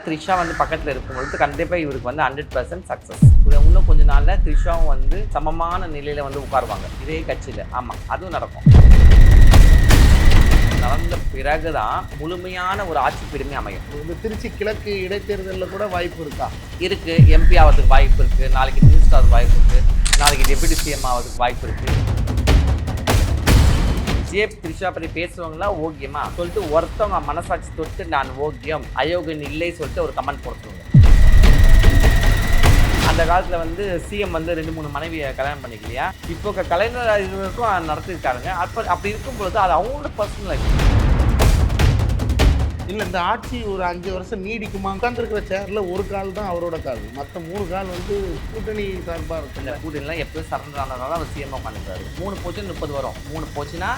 த்ரிஷா வந்து பக்கத்தில் இருக்கும்பொழுது கண்டிப்பாக இவருக்கு வந்து 100% சக்ஸஸ். இன்னும் கொஞ்ச நாளில் த்ரிஷாவும் வந்து சமமான நிலையில் வந்து உட்காருவாங்க இதே கட்சியில். ஆமாம், அதுவும் நடக்கும். நடந்த பிறகுதான் முழுமையான ஒரு ஆட்சி பெருமை அமையும். இந்த திருச்சி கிழக்கு இடைத்தேர்தலில் கூட வாய்ப்பு இருக்கா? இருக்கு. எம்பி ஆகிறதுக்கு வாய்ப்பு இருக்கு, நாளைக்கு மினிஸ்டர் ஆகிறதுக்கு வாய்ப்பு இருக்கு, நாளைக்கு டெபுட்டி சிஎம் ஆகிறதுக்கு வாய்ப்பு இருக்கு. த்ரிஷா பற்றி பேசுவாங்களா ஓகேமா சொல்லிட்டு ஒருத்தவங்க மனசாட்சி தொட்டு நான் ஓக்கியம் அயோக்கியன் இல்லை சொல்லிட்டு ஒரு கமெண்ட் போட்டுருவாங்க. அந்த காலத்தில் வந்து சிஎம் வந்து 2-3 மனைவியை கல்யாணம் பண்ணிக்கலையா? இப்போ கலைஞர் இதுவரைக்கும் நடத்திருக்காருங்க. அப்படி இருக்கும் பொழுது அது அவங்களோட பர்சனல் லைஃப். இல்லை, இந்த ஆட்சி ஒரு 5 வருஷம் நீடிக்குமா? உட்காந்துருக்கிற சேர்ல ஒரு கால் தான் அவரோட கால், மற்ற 3 கால் வந்து கூட்டணி சார்பாக இருக்கு. இல்லை, கூட்டணிலாம் எப்போயும் சரண்டர் ஆனதால அவர் சிஎம் உட்காந்துருக்காரு. 3 போச்சுன்னா 30 வரும், 3 போச்சுன்னா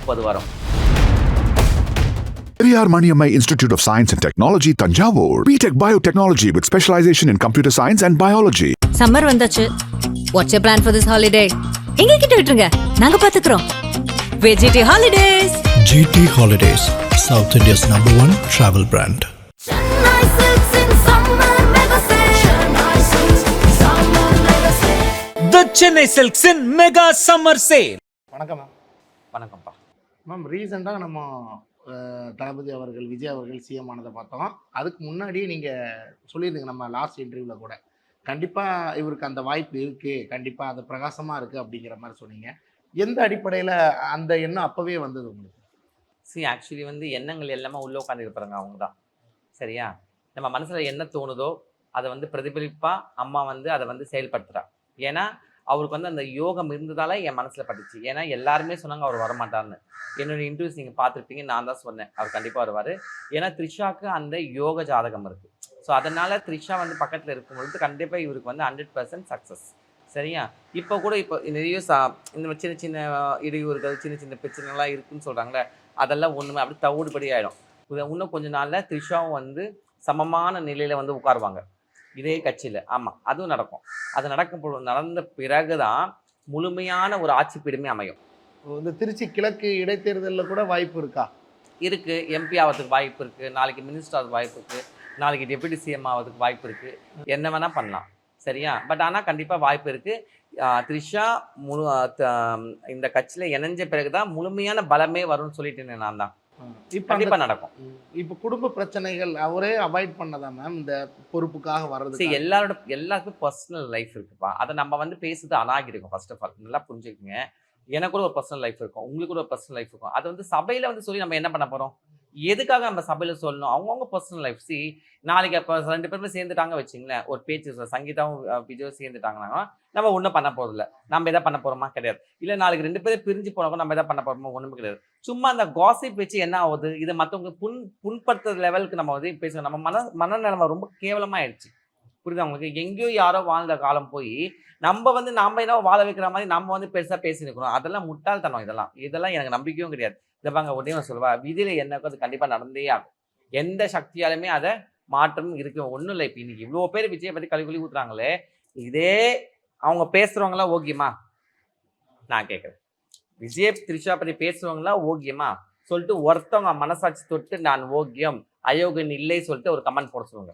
30 வரும். Periyar Maniammai Institute of Science and Technology, Tanjavur. BTech Biotechnology with specialization in computer science and biology. Summer வந்தாச்சு. What's your plan for this holiday? எங்க கிட்ட விட்டுருங்க, நாங்க பாத்துக்கிறோம். VGT Holidays. GT Holidays, South India's #1 travel brand. The Chennai Silks in Mega Summer Sale. வணக்கம் ma'am. வணக்கம்ப்பா. Ma'am, ரீசெண்டாக நம்ம தளபதி அவர்கள், விஜய் அவர்கள் சிஎம் ஆனதை பார்த்தோம். அதுக்கு முன்னாடியே நீங்கள் சொல்லியிருந்தீங்க நம்ம லாஸ்ட் இன்டர்வியூவில் கூட, கண்டிப்பாக இவருக்கு அந்த வாய்ப்பு இருக்குது, கண்டிப்பாக அது பிரகாசமாக இருக்குது அப்படிங்கிற மாதிரி சொன்னீங்க. எந்த அடிப்படையில் அந்த எண்ணம் அப்போவே வந்தது உங்களுக்கு? ஆக்சுவலி வந்து எண்ணங்கள் எல்லாமே உள்ளே உட்காந்துருப்பாங்க அவங்க தான். சரியா? நம்ம மனசில் என்ன தோணுதோ அதை வந்து பிரதிபலிப்பாக அம்மா வந்து அதை வந்து செயல்படுத்துகிறா. ஏன்னா அவருக்கு வந்து அந்த யோகம் இருந்ததால என் மனசில் பட்டுச்சு. ஏன்னா எல்லாருமே சொன்னாங்க அவர் வரமாட்டார்னு. என்னோடய இன்டர்வியூஸ் நீங்கள் பார்த்துருப்பீங்க, நான் தான் சொன்னேன் அவர் கண்டிப்பாக வருவார். ஏன்னா த்ரிஷாவுக்கு அந்த யோக ஜாதகம் இருக்குது. ஸோ அதனால் த்ரிஷா வந்து பக்கத்தில் இருக்கும்பொழுது கண்டிப்பாக இவருக்கு வந்து 100% சக்ஸஸ். சரியா? இப்போ கூட இப்போ நிறைய இந்த சின்ன சின்ன இடையூறுகள், சின்ன சின்ன பிரச்சனைலாம் இருக்குதுன்னு சொல்கிறாங்களே, அதெல்லாம் ஒன்றுமே அப்படி தவிடுபடி ஆகிடும். இன்னும் கொஞ்ச நாளில் த்ரிஷாவும் வந்து சமமான நிலையில் வந்து உட்காருவாங்க இதே கட்சியில். ஆமாம், அதுவும் நடக்கும். அது நடந்த பிறகு தான் முழுமையான ஒரு ஆட்சி பெருமை அமையும். இந்த திருச்சி கிழக்கு இடைத்தேர்தலில் கூட வாய்ப்பு இருக்கா? இருக்குது. எம்பி ஆகிறதுக்கு வாய்ப்பு இருக்குது, நாளைக்கு மினிஸ்டர் ஆகிறதுக்கு வாய்ப்பு இருக்குது, நாளைக்கு டெபுட்டி சிஎம் ஆகிறதுக்கு வாய்ப்பு இருக்குது, என்ன வேணால் பண்ணலாம். சரியா? பட் ஆனால் கண்டிப்பாக வாய்ப்பு இருக்குது. த்ரிஷா இந்த கட்சியில் இணைஞ்ச பிறகு தான் முழுமையான பலமே வரும்னு சொல்லிட்டு நான் தான். இப்போ கண்டிப்பாக நடக்கும். இப்போ குடும்ப பிரச்சனைகள் அவரே அவாய்ட் பண்ணதான் மேம் இந்த பொறுப்புக்காக வர்றது. சரி, எல்லாருக்கும் பர்சனல் லைஃப் இருக்குப்பா. அதை நம்ம வந்து பேசுறது அனாகிருக்கும். ஃபர்ஸ்ட் ஆஃப் ஆல் நல்லா புரிஞ்சுக்கோங்க. எனக்கு கூட ஒரு பர்சனல் லைஃப் இருக்கும், உங்களுக்கு கூட ஒரு பர்சனல் லைஃப் இருக்கும். அது வந்து சபையில் வந்து சொல்லி நம்ம என்ன பண்ண போகிறோம்? எதுக்காக நம்ம சபையில் சொல்லணும்? அவங்கவுங்க பர்சனல் லைஃப். நாளைக்கு இப்போ 2 பேருமே சேர்ந்துட்டாங்க வச்சுங்களேன், ஒரு பேச்சு சங்கீதாவும் விஜயும் சேர்ந்துட்டாங்கன்னா நம்ம ஒன்றும் பண்ண போகிறதில்ல. நம்ம எதாவது பண்ண போகிறோமா? கிடையாது. இல்லை நாளைக்கு 2 பேரும் பிரிஞ்சு போனப்போ நம்ம எதாவது பண்ண போகிறோமா? ஒன்றுமே கிடையாது. சும்மா அந்த காசிப் வச்சு என்ன ஆகுது? இதை மற்றவங்க புண்படுத்துற லெவலுக்கு நம்ம வந்து பேசுகிறோம். நம்ம மனநிலைமை ரொம்ப கேவலமாகிடுச்சு. புரியுதா உங்களுக்கு? எங்கேயோ யாரோ வாழ்ந்த காலம் போய் நம்ம வந்து என்ன வாழ வைக்கிற மாதிரி நம்ம வந்து பெருசாக பேசினிருக்கிறோம். அதெல்லாம் முட்டாள்தனம். இதெல்லாம் எனக்கு நம்பிக்கையும் கிடையாது. இதை பாங்க, உடனே சொல்லுவா விதியில் என்னக்கோ அது கண்டிப்பாக நடந்தே ஆகும். எந்த சக்தியாலுமே அதை மாற்றம் இருக்கு. ஒன்றும் இல்லை. இப்போ இன்னைக்கு இவ்வளோ பேர் விஜயை பற்றி கழுவி ஊத்துறாங்களே, இதே அவங்க பேசுகிறவங்களா ஓகேமா? நான் கேட்குறேன், விஜய் த்ரிஷா பற்றி பேசுகிறவங்களா ஓகேமா சொல்லிட்டு ஒருத்தவங்க மனசாட்சி தொட்டு நான் ஓக்கியம் அயோக்கியன் இல்லை சொல்லிட்டு ஒரு கமெண்ட் போட சொல்லுவாங்க.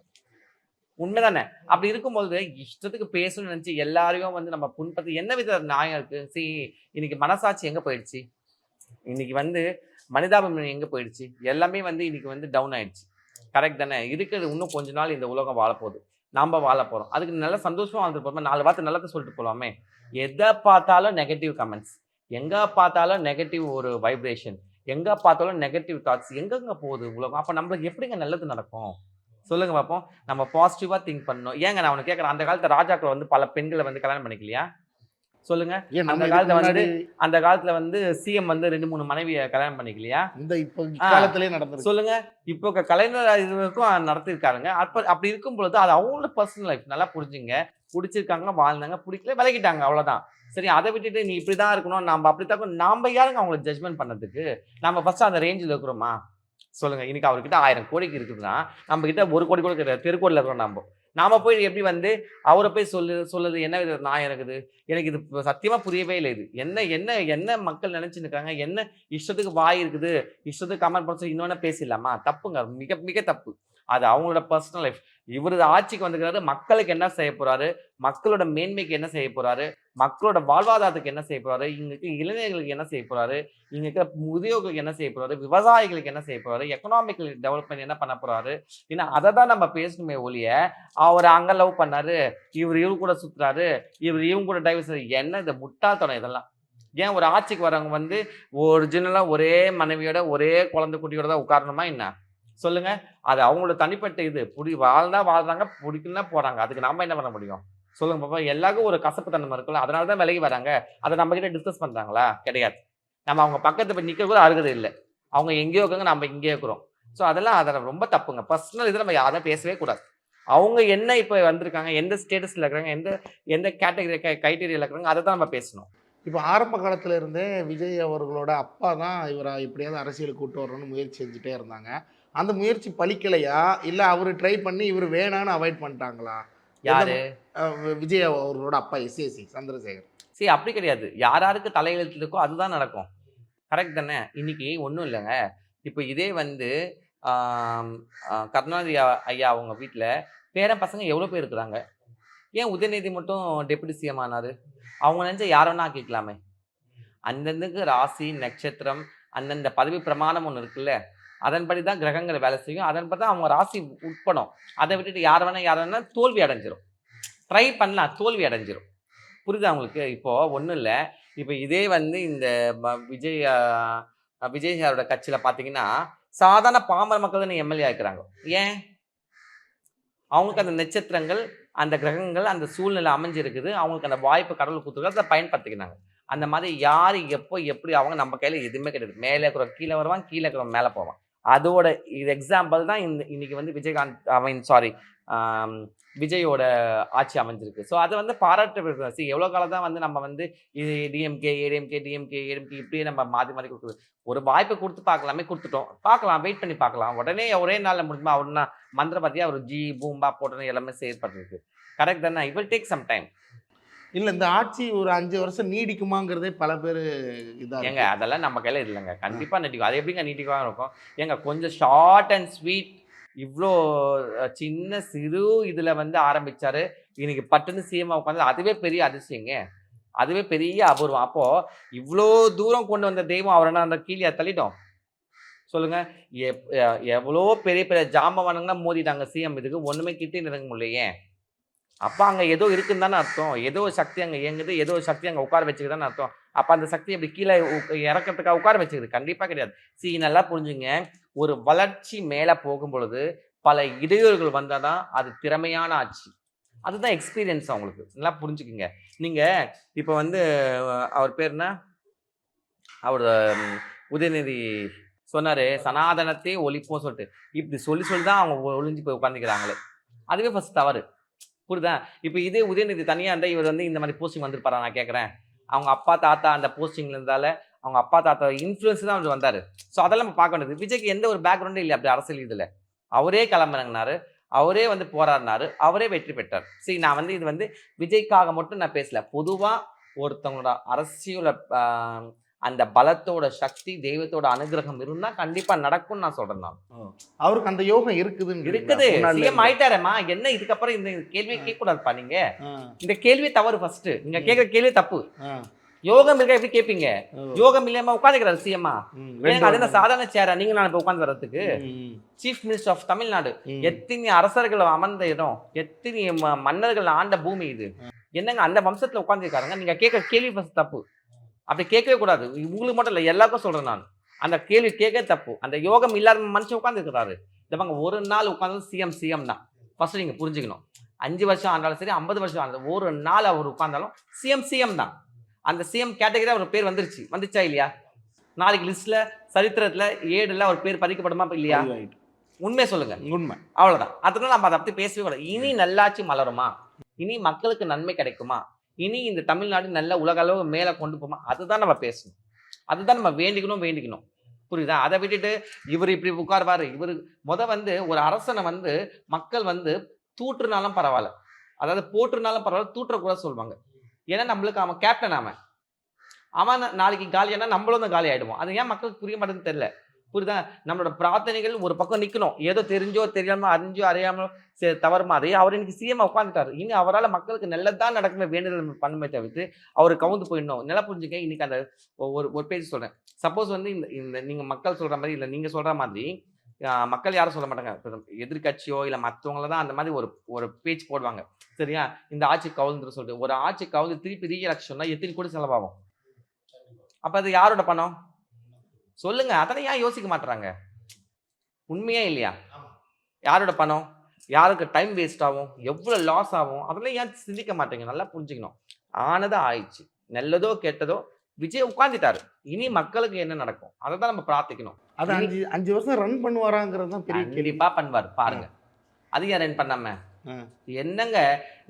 உண்மைதானே? அப்படி இருக்கும்போது இஷ்டத்துக்கு பேசணும்னு நினச்சி எல்லாரையும் வந்து நம்ம புண்படுத்தி என்ன வித நியாயம் இருக்குது? இன்னைக்கு மனசாட்சி எங்கே போயிடுச்சு? இன்னைக்கு வந்து மனிதாபிமானம் எங்கே போயிடுச்சு? எல்லாமே வந்து இன்னைக்கு வந்து டவுன் ஆயிடுச்சு. கரெக்ட் தானே? இருக்கிறது இன்னும் கொஞ்ச நாள் இந்த உலகம் வாழப்போகுது, நாம் வாழ போகிறோம். அதுக்கு நல்ல சந்தோஷமாக வாழ்ந்துட்டு போகிறோம். 4 வார்த்தை நல்லதை சொல்லிட்டு போகலாமே. எதை பார்த்தாலும் நெகட்டிவ் கமெண்ட்ஸ், எங்கே பார்த்தாலும் நெகட்டிவ் ஒரு வைப்ரேஷன், எங்கே பார்த்தாலும் நெகட்டிவ் தாட்ஸ், எங்கெங்கே போகுது உலகம்? அப்போ நம்மளுக்கு எப்படிங்க நல்லது நடக்கும்? சொல்லுங்க பார்ப்போம். நம்ம பாசிட்டிவாக திங்க் பண்ணணும். ஏங்க நான் உனக்கு கேட்குறேன், அந்த காலத்தில் ராஜாக்கள் வந்து பல பெண்களை வந்து கல்யாணம் பண்ணிக்கலையா? சொல்லுங்க. அந்த காலத்துல வந்து சிஎம் வந்து 2-3 மனைவியை கல்யாணம் பண்ணிக்கலையா? இந்த இப்போ காலத்திலே நடந்தது. சொல்லுங்க. இப்போ கலைஞர் இதுவரைக்கும் நடத்திருக்காருங்க. அப்படி இருக்கும் பொழுது அது அவங்களோட பர்சனல் லைஃப். நல்லா புரிஞ்சுங்க. பிடிச்சிருக்காங்க, வாழ்ந்தாங்க, பிடிக்கல, விலகிட்டாங்க, அவ்வளோதான். சரி, அதை விட்டுட்டு நீ இப்படிதான் இருக்கணும், நம்ம அப்படித்தான், நாம யாருங்க அவங்களை ஜட்ஜ்மெண்ட் பண்ணதுக்கு? நம்ம ஃபர்ஸ்ட் அந்த ரேஞ்சில் இருக்கிறோமா? சொல்லுங்க. இன்னைக்கு அவர்கிட்ட 1000 கோடிக்கு இருக்குதுன்னா நம்ம கிட்ட 1 கோடி கூட கிடையாது. தெருக்கோடியில் இருக்கிறோம். நாம போய் எப்படி வந்து அவரை போய் சொல்லுது என்ன வித நான் இருக்குது? எனக்கு இது சத்தியமாக புரியவே இல்லை. இது என்ன என்ன என்ன மக்கள் நினச்சின்னு இருக்காங்க? என்ன இஷ்டத்துக்கு வாய் இருக்குது, இஷ்டத்துக்கு கமெண்ட் பண்ண சொல்லி இன்னொன்று பேசிடலாமா? தப்புங்க, மிக மிக தப்பு. அது அவங்களோட பர்சனல் லைஃப். இவரு ஆட்சிக்கு வந்துக்கிறாரு, மக்களுக்கு என்ன செய்ய போறாரு, மக்களோட மேன்மைக்கு என்ன செய்ய போறாரு, மக்களோட வாழ்வாதாரத்துக்கு என்ன செய்ய போறாரு, இங்க இருக்க இளைஞர்களுக்கு என்ன செய்ய போறாரு, இங்க இருக்க முதியோர்களுக்கு என்ன செய்ய போறாரு, விவசாயிகளுக்கு என்ன செய்ய போறாரு, எக்கனாமிக்கல் டெவலப்மெண்ட் என்ன பண்ண போறாரு, ஏன்னா அதை தான் நம்ம பேசணுமே ஒழிய அவர் அங்க லவ் பண்ணாரு, இவரு கூட சுத்துறாரு, இவங்க கூட டைவர்ஸ், என்ன இந்த முட்டாள்தனம் இதெல்லாம். ஏன் ஒரு ஆட்சிக்கு வரவங்க வந்து ஒரிஜினலா ஒரே மனைவியோட ஒரே குழந்தை குட்டியோட தான் உட்காரணுமா என்ன சொல்லுங்க? அது அவங்களோட தனிப்பட்ட இது. வாழ்ந்தா வாழ்றாங்க, பிடிக்கலன்னா போறாங்க. அதுக்கு நாம என்ன பண்ண முடியும் சொல்லுங்க பாப்பா? எல்லாருக்கும் ஒரு கசப்பு தன்மை இருக்குல்ல, அதனால தான் விலகி வராங்க. அதை நம்ம கிட்ட டிஸ்கஸ் பண்றாங்களா? கிடையாது. நம்ம அவங்க பக்கத்துல போய் நிக்க கூட அருகதை இல்லை. அவங்க எங்கேயோ இருக்காங்க, நம்ம இங்கேயோ இருக்கிறோம். ஸோ அதெல்லாம் அதை ரொம்ப தப்புங்க. பர்சனல் இதில் நம்ம யாரும் பேசவே கூடாது. அவங்க என்ன இப்போ வந்திருக்காங்க, எந்த ஸ்டேட்டஸ்ல இருக்கிறாங்க, எந்த கேட்டகரி க்ரைட்டீரியாவில் இருக்கிறாங்க, அதை தான் நம்ம பேசணும். இப்போ ஆரம்ப காலத்துல இருந்தே விஜய் அவர்களோட அப்பா தான் இவரை எப்படியாவது அரசியலுக்கு கூட்டு வரணும்னு முயற்சி செஞ்சுட்டே இருந்தாங்க. அந்த முயற்சி பலிக்கலையா, இல்லை அவர் ட்ரை பண்ணி இவர் வேணான்னு அவாய்ட் பண்ணிட்டாங்களா? யாரு? விஜய் அவர்களோட அப்பா எஸ்ஏசி சந்திரசேகர். சரி, அப்படி கிடையாது. யாருக்கு தலையெழுத்து இருக்கோ அதுதான் நடக்கும். கரெக்ட் தானே? இன்னைக்கு ஒன்றும் இல்லைங்க. இப்போ இதே வந்து கருணாநிதி ஐயா அவங்க வீட்டில் பேரன் பசங்க எவ்வளோ பேர் இருக்கிறாங்க. ஏன் உதயநிதி மட்டும் டெபுட்டி சிஎம் ஆனாரு? அவங்க நினைச்சா யார வேணா ஆக்கிக்கலாமே. அந்தந்துக்கு ராசி நட்சத்திரம் அந்தந்த பதவி பிரமாணம் ஒன்று இருக்குல்ல, அதன்படி தான் கிரகங்கள் வேலை செய்யும். அதன்படி தான் அவங்க ராசி உட்படும். அதை விட்டுட்டு யார் வேணா தோல்வி அடைஞ்சிரும். ட்ரை பண்ணலாம், தோல்வி அடைஞ்சிரும். புரியுதா உங்களுக்கு? இப்போ ஒன்றும் இல்லை. இப்போ இதே வந்து இந்த விஜய் சாரோட கட்சியில் பார்த்தீங்கன்னா சாதாரண பாமர மக்கள் தான் எம்எல்ஏ ஆக்குறாங்க. ஏன்? அவங்களுக்கு அந்த நட்சத்திரங்கள், அந்த கிரகங்கள், அந்த சூழ்நிலை அமைஞ்சிருக்குது. அவங்களுக்கு அந்த வாய்ப்பு கடவுள் கொடுத்துருக்கு, அதை பயன்படுத்திக்கிறாங்க. அந்த மாதிரி யார் எப்போ எப்படி அவங்க நம்ம கையில் எதுவுமே கிடையாது. மேலே இருக்கிறவங்க கீழே வருவான், கீழே இருக்கிறவங்க மேலே போவான். அதோட இது எக்ஸாம்பிள் தான் இன்னைக்கு வந்து விஜயோட ஆட்சி அமைஞ்சிருக்கு. ஸோ அதை வந்து பாராட்டு. எவ்வளோ காலம் தான் வந்து நம்ம வந்து இது டிஎம்கே ஏடிஎம்கே இப்படியே நம்ம மாற்றி கொடுக்குறது. ஒரு வாய்ப்பை கொடுத்து பார்க்கலாமே, கொடுத்துட்டோம், பார்க்கலாம், வெயிட் பண்ணி பார்க்கலாம். உடனே ஒரே நாளில் முடியுமா? அவருன்னா மந்திரபதியா அவர் பூம்பா போட்டோன்னு எல்லாமே செயற்பட்டுருக்கு. கரெக்ட் தானே? It will take some time. இல்லை, இந்த ஆட்சி ஒரு 5 வருஷம் நீடிக்குமாங்கிறதே பல பேர் இதாக ஏங்க அதெல்லாம் நம்ம கையில் இல்லைங்க. கண்டிப்பாக நீட்டிக்கும். அது எப்படிங்க நீட்டிக்காக இருக்கும்? ஏங்க கொஞ்சம் ஷார்ட் அண்ட் ஸ்வீட், இவ்வளோ சின்ன சிறு இதில் வந்து ஆரம்பிச்சாரு, இன்னைக்கு பட்டுன்னு சிஎம் உட்காந்து, அதுவே பெரிய அதிசயங்க, அதுவே பெரிய அபூர்வம். அப்போ இவ்வளோ தூரம் கொண்டு வந்த தெய்வம் அவரை அந்த கீழே தள்ளிட்டோம் சொல்லுங்க. எவ்வளோ பெரிய பெரிய ஜாம்பவானுங்கன்னா மோதிட்டாங்க சிஎம். இதுக்கு ஒன்றுமே கிட்டே நெருங்க முடியலையே. அப்போ அங்கே ஏதோ இருக்குன்னு தானே அர்த்தம். ஏதோ ஒரு சக்தி அங்கே இயங்குது, ஏதோ ஒரு சக்தி அங்கே உட்கார வச்சுக்குதானே அர்த்தம். அப்போ அந்த சக்தி அப்படி கீழே இறக்கிறதுக்காக உட்கார வச்சுக்குது? கண்டிப்பாக கிடையாது. நல்லா புரிஞ்சுங்க. ஒரு வளர்ச்சி மேலே போகும் பொழுது பல இடையூறுகள் வந்தால் தான் அது திறமையான ஆட்சி. அதுதான் எக்ஸ்பீரியன்ஸ் அவங்களுக்கு. நல்லா புரிஞ்சுக்குங்க. நீங்கள் இப்போ வந்து அவர் பேர் என்ன, அவர் உதயநிதி சொன்னார், சனாதனத்தை ஒழிப்போம் சொல்லிட்டு. இப்படி சொல்லி தான் அவங்க ஒழிஞ்சு போய் உட்காந்துக்கிறாங்களே. அதுவே ஃபர்ஸ்ட் தவறு. புரியுதா? இப்போ இதே உதயநிதி தனியாக இருந்தால் இவர் வந்து இந்த மாதிரி போஸ்டிங் வந்திருப்பாரா? நான் கேட்குறேன். அவங்க அப்பா தாத்தா அந்த போஸ்டிங்கில் இருந்தால அவங்க அப்பா தாத்தா இன்ஃப்ளூயன்ஸ் தான் அவர் வந்தார். ஸோ அதெல்லாம் நம்ம பார்க்க வேண்டியது. விஜய்க்கு எந்த ஒரு பேக்ரவுண்டும் இல்லை அப்படி அரசியல் இதில். அவரே கிளம்புறங்கினாரு, அவரே வந்து போராடினாரு, அவரே வெற்றி பெற்றார். சரி, நான் வந்து இது வந்து விஜய்க்காக மட்டும் நான் பேசல. பொதுவாக ஒருத்தவங்களோட அரசியல அந்த பலத்தோட சக்தி, தெய்வத்தோட அனுகிரகம் இருந்தால் கண்டிப்பாக நடக்கும்னு நான் சொல்கிறேன். நான் அவருக்கு அந்த யோகம் இருக்குது. சிஎம் ஆயிட்டாரேம்மா, என்ன இதுக்கப்புறம் இந்த கேள்வியை கேட்கக்கூடாதுப்பா. நீங்க இந்த கேள்வி தவறு. ஃபர்ஸ்ட் நீங்க கேட்குற கேள்வி தப்பு. யோகம் இருக்க எப்படி கேட்பீங்க? யோகம் இல்லாம உட்காந்துக்கிறாரு சிஎம்மா. அது என்ன சாதாரண சேரா? நீங்க நான் இப்ப உட்காந்து வர்றதுக்கு சீஃப் மினிஸ்டர் ஆஃப் தமிழ்நாடு. எத்தனை அரசர்கள் அமர்ந்த இடம், எத்தனை மன்னர்கள் ஆண்ட பூமி இது. என்னங்க அந்த வம்சத்துல உட்காந்துருக்காருங்க. நீங்க கேட்க கேள்வி ஃபர்ஸ்ட் தப்பு. அப்படி கேட்கவே கூடாது. உங்களுக்கு மட்டும் இல்லை, எல்லாருக்கும் சொல்றேன் நான். அந்த கேள்வி கேட்க தப்பு. அந்த யோகம் இல்லாத மனுஷன் உட்காந்து இருக்கிறாரு. இந்த ஒரு நாள் உட்காந்து சிஎம் தான். ஃபர்ஸ்ட் நீங்க புரிஞ்சுக்கணும். 5 வருஷம் ஆனாலும் சரி, 50 வருஷம் ஆனாலும், ஒரு நாள் அவர் உட்கார்ந்தாலும் சிஎம் தான். அந்த சிஎம் கேட்டகரி அவர் பேர் வந்துச்சா இல்லையா? நாளைக்கு லிஸ்ட்ல சரித்திரத்துல ஏடுல அவர் பேர் பதிக்கப்படுமா இல்லையா? உண்மையை சொல்லுங்க. உண்மை. அவ்வளவுதான். அதனால நம்ம அதை பத்தி பேசவே கூடாது. இனி நல்லாட்சி மலருமா? இனி மக்களுக்கு நன்மை கிடைக்குமா? இனி இந்த தமிழ்நாடு நல்ல உலக அளவு மேல கொண்டு போமா? அதுதான் நம்ம பேசணும். அதுதான் நம்ம வேண்டிக்கணும். புரியுதா? அதை விட்டுட்டு இவர் இப்படி உட்கார்வாரு. இவர் வந்து ஒரு அரசனை வந்து மக்கள் வந்து தூற்றுனாலும் பரவாயில்ல, அதாவது போற்றுனாலும் பரவாயில்ல, தூற்றக்கூட சொல்லுவாங்க. ஏன்னா நம்மளுக்கு அவன் கேப்டன், அவன் நாளைக்கு காலியானா நம்மளும் தான் காலி ஆயிடுவோம். அது ஏன் மக்களுக்கு புரிய மாட்டேன்னு தெரியல. புரியுதா? நம்மளோட பிரார்த்தனைகள் ஒரு பக்கம் நிக்கணும். ஏதோ தெரிஞ்சோ, தெரியாம, அறிஞ்சோ, அறியாமலோ தவறு மாதிரி அவர் இன்னைக்கு சிஎம் உட்காந்துட்டாரு. இனி அவரால மக்களுக்கு நல்லது தான் நடக்குமே வேண்டுதல் பண்ணுமே தவிர்த்து, அவரு கவுந்து போயிடணும். நல்லா புரிஞ்சுக்க. இன்னைக்கு அந்த ஒரு பேஜ் சொல்றேன். சப்போஸ் வந்து இந்த இந்த நீங்க மக்கள் சொல்ற மாதிரி, இல்ல நீங்க சொல்ற மாதிரி மக்கள் யாரும் சொல்ல மாட்டாங்க. எதிர்க்கட்சியோ இல்ல மத்தவங்கள தான் அந்த மாதிரி ஒரு பேஜ் போடுவாங்க. சரியா? இந்த ஆட்சி கவுந்துரு சொல்லிட்டு. ஒரு ஆட்சி கவுந்து திருப்பி ரீஎலக்ஷன்னா எத்தனை கோடி செலவாகும்? அப்ப அது யாரோட பணம்? சொல்லுங்க. அதனை ஏன் யோசிக்க மாட்றாங்க? உண்மையா இல்லையா? யாரோட பணம்? யாருக்கு டைம் வேஸ்ட் ஆகும்? எவ்வளவு லாஸ் ஆகும்? அதெல்லாம் ஏன் சிந்திக்க மாட்டீங்க? நல்லா புரிஞ்சுக்கணும். ஆனது ஆயிடுச்சு. நல்லதோ கெட்டதோ விஜய் உட்கார்ந்துட்டாரு. இனி மக்களுக்கு என்ன நடக்கும்? அதை தான் நம்ம பிரார்த்திக்கணும். அது 5 வருஷம் ரன் பண்ணுவாராங்கிறது தான் பெரிய கேள்வி. கண்டிப்பா பண்ணுவார். பாருங்க. அது ஏன் ரன் பண்ணாம? என்னங்க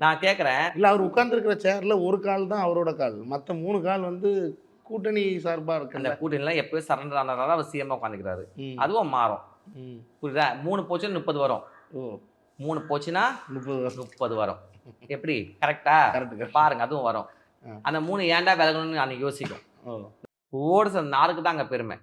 நான் கேக்குறேன். இல்ல அவர் உட்கார்ந்துருக்கிற சேர்ல ஒரு கால் தான் அவரோட கால். மத்த 3 கால் வந்து கூட்டணி சார்பா அந்த இருக்குல்ல. கூட்டணிலாம் எப்பவே சரண்டர் ஆனதால அவர் சிஎம் உட்காந்துக்கிறாரு. அதுவும் மாறும். புரியுதா? 3 போச்சுன்னா 30 வரும். ஓ 3 போச்சுன்னா 30 வரும். எப்படி? கரெக்டா? கரெக்ட். பாருங்க அதுவும் வரும். அந்த 3 ஏன்டா விலகணும்னு நான் யோசிக்கும். ஓடுற நாருக்கு தான் அங்க பெருமை.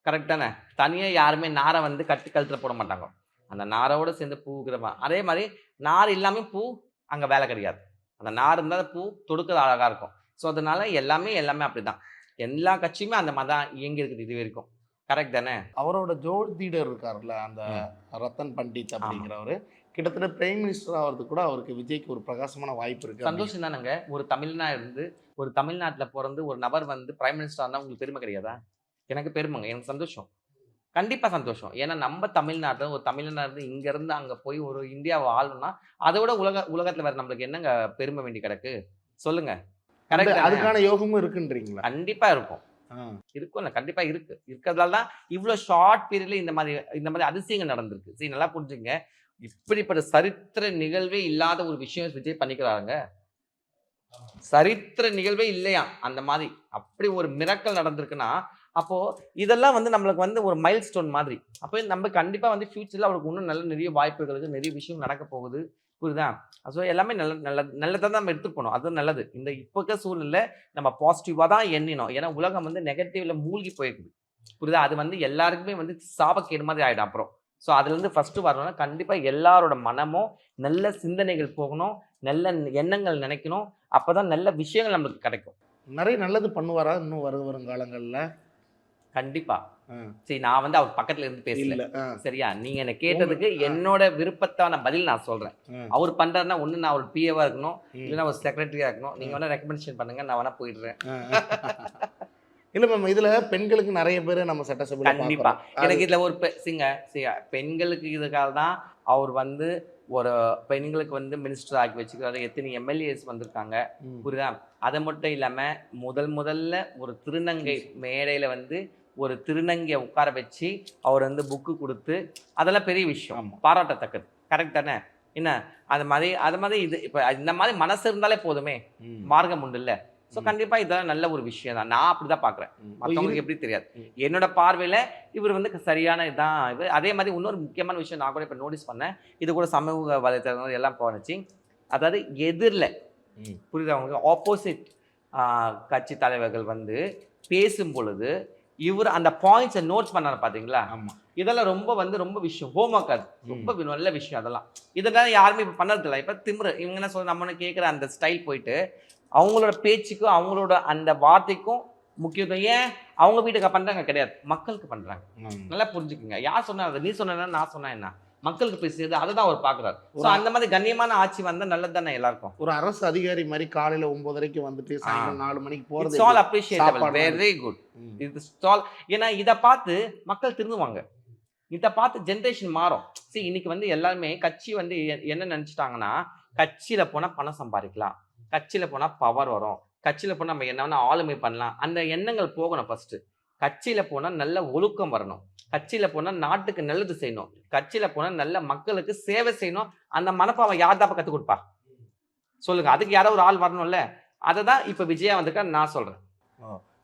கரெக்ட் தானே? தனியா யாருமே நாரை வந்து கழுத்துல போட மாட்டாங்க. அந்த நாரோட சேர்ந்து பூக்கிறவன். அதே மாதிரி நார் இல்லாம பூ அங்க வேலை கிடையாது. அந்த நார் இருந்தால் பூ தொடுக்கிறது அழகா இருக்கும். ஸோ அதனால எல்லாமே அப்படிதான். எல்லா கட்சியுமே அந்த மாதிரி தான் இயங்கி இருக்குது இது வரைக்கும். கரெக்ட் தானே? அவரோட ஜோதிடர் இருக்காருல்ல, அந்த ரத்தன் பண்டித் அப்படிங்கிறவரு கிட்டத்தட்ட பிரைம் மினிஸ்டர் ஆகிறதுக்கு கூட அவருக்கு விஜய்க்கு ஒரு பிரகாசமான வாய்ப்பு இருக்கு. சந்தோஷம் தானேங்க. ஒரு தமிழ்நாட்டுல பிறந்து ஒரு நபர் வந்து பிரைம் மினிஸ்டர் ஆனா உங்களுக்கு பெருமை கிடையாதா? எனக்கு பெருமைங்க. எனக்கு சந்தோஷம். கண்டிப்பா சந்தோஷம். ஏன்னா நம்ம தமிழ்நாட்டுல ஒரு தமிழ்நாடு இங்க இருந்து அங்க போய் ஒரு இந்தியாவை ஆளணும்னா அதை விட உலகத்துல வேற நம்மளுக்கு என்னங்க பெருமை வேண்டி கிடக்கு? சொல்லுங்க. கரெக்ட். அதுக்கான யோகமும் இருக்குன்றீங்களா? கண்டிப்பா இருக்கும். இருக்கும்ல. கண்டிப்பா இருக்கு. இருக்கிறதால தான் இவ்வளவு ஷார்ட் பீரியட்ல இந்த மாதிரி அதிசயங்கள் நடந்திருக்கு. சரி நல்லா புரிஞ்சுங்க. இப்படிப்பட்ட சரித்திர நிகழ்வே இல்லாத ஒரு விஷயம் விஜய் பண்ணிக்கிறாங்க. சரித்திர நிகழ்வே இல்லையா அந்த மாதிரி. அப்படி ஒரு மிரக்கல் நடந்திருக்குன்னா அப்போ இதெல்லாம் வந்து நம்மளுக்கு வந்து ஒரு மைல் ஸ்டோன் மாதிரி. அப்போ நம்ம கண்டிப்பா வந்து ஃபியூச்சர்ல அவருக்கு இன்னும் நிறைய வாய்ப்புகள் இருக்கு. நிறைய விஷயம் நடக்க போகுது. புரியுதா? ஸோ எல்லாமே நல்லதாக தான் நம்ம எடுத்துட்டு போனோம். அது நல்லது. இந்த இப்போ இருக்க சூழ்நிலை நம்ம பாசிட்டிவா தான் எண்ணினோம். ஏன்னா உலகம் வந்து நெகட்டிவ்ல மூழ்கி போயிருக்குது. புரியுதா? அது வந்து எல்லாருக்குமே வந்து சாபக்கேடு மாதிரி ஆயிடும் அப்புறம். ஸோ அதுலேருந்து ஃபர்ஸ்ட் வரணும்னா கண்டிப்பா எல்லாரோட மனமும் நல்ல சிந்தனைகள் போகணும், நல்ல எண்ணங்கள் நினைக்கணும். அப்பதான் நல்ல விஷயங்கள் நம்மளுக்கு கிடைக்கும். நிறைய நல்லது பண்ணுவாரா இன்னும் வரும் காலங்கள்ல? கண்டிப்பா. சரி நான் வந்து அவர் பக்கத்துல இருந்து பேசல. சரியா? நீங்க என்ன கேட்டதுக்கு என்னோட விருப்பத்தான பதில் நான் சொல்றேன். அவர் பண்றாருன்னா ஒண்ணு நான் ஒரு பிஏவா இருக்கணும், இல்லைன்னா ஒரு செக்ரட்டரியா இருக்கணும். நீங்க வேணா ரெக்கமெண்டேஷன் பண்ணுங்க, நான் வேணா போயிடுறேன். இல்ல மேம், இதுல பெண்களுக்கு நிறைய பேர் நம்ம சட்டசபையில கண்டிப்பா. எனக்கு இதுல ஒரு பெண்களுக்கு இதுக்காக தான் அவர் வந்து ஒரு பெண்களுக்கு வந்து மினிஸ்டர் ஆக்கி வச்சுக்கிறாரு. எத்தனை எம்எல்ஏஸ் வந்திருக்காங்க. புரியுதா? அது மட்டும் இல்லாம முதல்ல ஒரு திருநங்கை மேடையில வந்து ஒரு திருநங்கையை உட்கார வச்சு அவர் வந்து புக்கு கொடுத்து அதெல்லாம் பெரிய விஷயம், பாராட்டத்தக்கது. கரெக்ட் தானே? என்ன அது மாதிரி இது இப்போ இந்த மாதிரி மனசு இருந்தாலே போதுமே, மார்க்கம் உண்டு இல்லை? ஸோ கண்டிப்பா இதெல்லாம் நல்ல ஒரு விஷயம் தான். நான் அப்படிதான் பாக்குறேன். மற்றவங்களுக்கு எப்படி தெரியாது. என்னோட பார்வையில இவர் வந்து சரியான இதான். அதே மாதிரி இன்னொரு முக்கியமான விஷயம் நான் கூட இப்ப நோட்டீஸ் பண்ணேன். இது கூட சமூக வலைத்தளங்கள் எல்லாம் போனுச்சு. அதாவது எதிரில் புரியுது அவங்களுக்கு ஆப்போசிட் கட்சி தலைவர்கள் வந்து பேசும் பொழுது இவர் அந்த பாயிண்ட்ஸை நோட்ஸ் பண்ணாரு பாத்தீங்களா? இதெல்லாம் ரொம்ப விஷயம். ஹோம்ஒர்க். அது ரொம்ப நல்ல விஷயம். அதெல்லாம் இதெல்லாம் யாருமே இப்ப பண்ணதில்லை. இப்ப திமிரு இவங்க என்ன சொல்ற, நம்ம கேட்குற அந்த ஸ்டைல் போயிட்டு அவங்களோட பேச்சுக்கும் அவங்களோட அந்த வார்த்தைக்கும் முக்கியத்துவம். ஏன் அவங்க வீட்டுக்கு பண்றாங்க கிடையாது, மக்களுக்கு பண்றாங்க. நல்லா புரிஞ்சுக்குங்க. யார் சொன்னா அது? நீ சொன்னா நான் சொன்னா என்ன? மக்களுக்கு பேசுறது அதுதான் அவர் பாக்குறாரு. அந்த மாதிரி கண்ணியமான ஆட்சி வந்தா நல்லது தானே எல்லாருக்கும். ஒரு அரசு அதிகாரி மாதிரி காலையில 9:30 வந்துட்டு சாயங்காலம் 4 மணிக்கு போறது it's all appreciable. Very good. It's all. ஏன்னா இதை பார்த்து மக்கள் திருந்துவாங்க. இதை பார்த்து ஜென்ரேஷன் மாறும். சரி இன்னைக்கு வந்து எல்லாருமே கட்சி வந்து என்ன நினைச்சிட்டாங்கன்னா, கட்சியில போனா பணம் சம்பாதிக்கலாம், கட்சியில போனா பவர் வரும், கட்சியில போனா நம்ம என்ன வேணா ஆளுமை பண்ணலாம். அந்த எண்ணங்கள் போகணும். ஃபர்ஸ்ட் கட்சியில போனா நல்ல ஒழுக்கம் வரணும், கட்சியில போனா நாட்டுக்கு நல்லது செய்யணும், கட்சியில போனா நல்ல மக்களுக்கு சேவை செய்யணும். அந்த மனப்பாவம் யார் தான் கற்றுக் கொடுப்பா? சொல்லுங்க. அதுக்கு யாரோ ஒரு ஆள் வரணும்ல. அதை தான் இப்ப விஜயா வந்திருக்கா நான் சொல்றேன்.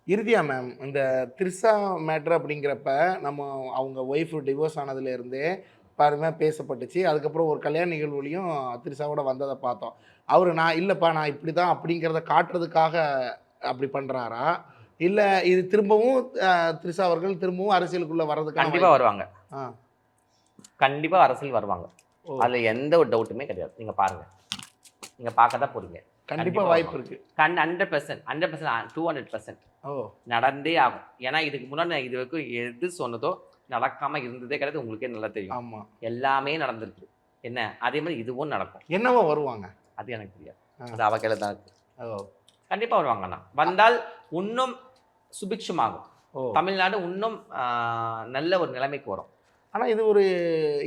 இறுதியா மேம், இந்த திரிஷா மேட்ரு அப்படிங்கிறப்ப நம்ம அவங்க ஒய்ஃப் டிவோர்ஸ் ஆனதுல இருந்தே பாருமே பேசப்பட்டுச்சு. அதுக்கப்புறம் ஒரு கல்யாண நிகழ்வுலையும் திரிஷாவோட வந்ததை பார்த்தோம். அவர் நான் இல்லைப்பா நான் இப்படி தான் அப்படிங்கிறத காட்டுறதுக்காக அப்படி பண்ணுறாரா, இல்ல இது திரும்பவும் த்ரிஷா அவர்கள் திரும்பவும் அரசியலுக்குள்ள வர்றதுக்கு கண்டிப்பா வருவாங்க, ஆ. கண்டிப்பா அரசியல் வருவாங்க. ஓ. அதுல எந்த ஒரு டவுட்டுமே கிடையாது. நீங்க பாருங்க, நீங்க பார்க்க தான் போறீங்க. கண்டிப்பா வாய்ப்பு இருக்கு. 100%, 200% ஓ. நடந்தே ஆகும். ஏன்னா இதுக்கு முன்னாடி நான் இது வரைக்கும் எது சொன்னதோ நடக்காம இருந்ததே கிடையாது. உங்களுக்கே நல்லா தெரியும். ஆமா. எல்லாமே நடந்திருக்கு. என்ன அதே மாதிரி இதுவும் நடக்கும். என்னவோ வருவாங்க. அது எனக்கு தெரியாது. அது அவ கையில தான் இருக்கு. ஓ. கண்டிப்பா வருவாங்கண்ணா. வந்தால் இன்னும் சுபிக்ஷமாகும். ஓ. தமிழ்நாடு இன்னும் நல்ல ஒரு நிலைமைக்கு வரும். ஆனா இது ஒரு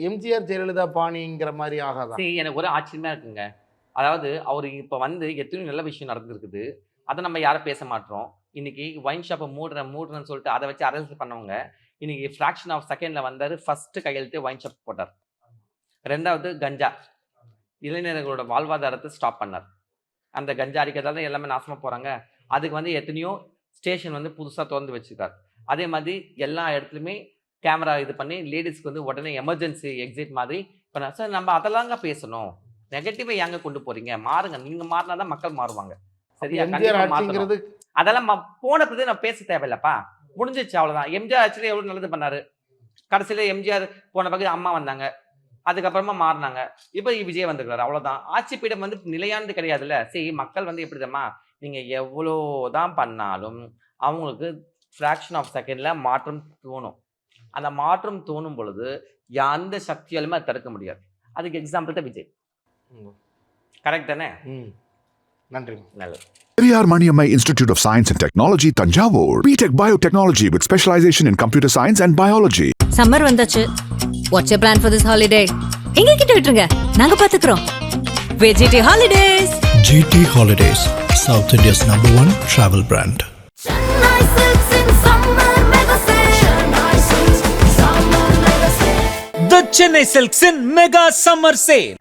எம்ஜிஆர் ஜெயலலிதா பாணிங்கிற மாதிரி ஆகாதா? சரி, எனக்கு ஒரு ஆச்சரியமா இருக்குங்க. அதாவது அவர் இப்போ வந்து எத்தனையோ நல்ல விஷயம் நடந்திருக்குது. அதை நம்ம யாரும் பேச மாட்டோம். இன்னைக்கு ஒயின் ஷாப்பை மூடுறேன்னு சொல்லிட்டு அதை வச்சு அரசியல் பண்ணவங்க இன்னைக்கு ஃப்ராக்ஷன் ஆஃப் செகண்ட்ல வந்தாரு. ஃபர்ஸ்ட் கையெழுத்து ஒயின் ஷாப் போட்டார். 2வது கஞ்சா, இளைஞர்களோட வாழ்வாதாரத்தை ஸ்டாப் பண்ணார். அந்த கஞ்சா அடிக்கிறதால எல்லாமே நாசமா போறாங்க. அதுக்கு வந்து எத்தனையோ ஸ்டேஷன் வந்து புதுசாக திறந்து வச்சிருக்காரு. அதே மாதிரி எல்லா இடத்துலையுமே கேமரா இது பண்ணி லேடிஸ்க்கு வந்து உடனே எமர்ஜென்சி எக்ஸிட் மாதிரி இப்போ சார் நம்ம அதெல்லாங்க பேசணும். நெகட்டிவை ஏங்க கொண்டு போறீங்க? மாறுங்க. நீங்க மாறினா தான் மக்கள் மாறுவாங்க. சரியா? எம்ஜிஆர் ஆட்சிங்கிறது அதெல்லாம் போன பிறகு நான் பேச தேவையில்லப்பா, முடிஞ்சிச்சு, அவ்வளவுதான். எம்ஜிஆர் ஆட்சியில் எவ்வளவு நல்லது பண்ணாரு. கடைசியில எம்ஜிஆர் போன பிறகு அம்மா வந்தாங்க, அதுக்கப்புறமா மாறினாங்க. இப்போ விஜய் வந்துருக்காரு, அவ்வளவுதான். ஆட்சி பீடம் வந்து நிலையானது கிடையாதுல்ல. சரி, மக்கள் வந்து எப்படி தெரியுமா, நீங்க எவ்வளோதான் பண்ணாலும் அவங்களுக்கு ஃப்ராக்ஷன் ஆஃப் செகண்ட்ல மாற்றம் தோணும். அந்த மாற்றம் தோணும் பொழுது எந்த சக்தியாலுமே அதை தடுக்க முடியாது. அதுக்கு எக்ஸாம்பிள் தான் விஜய். கரெக்ட் தானே? நன்றி. நல்லது. Periyar Maniammai Institute of Science and Technology, Tanjavur. BTech Biotechnology with specialization in computer science and biology. Summer வந்தாச்சு. What's your plan for this holiday? எங்க கிட்ட விட்டுருங்க, நாங்க பாத்துக்கிறோம். GT Holidays. GT Holidays, South India's #1 travel brand. The Chennai Silks in Mega Summer Sale.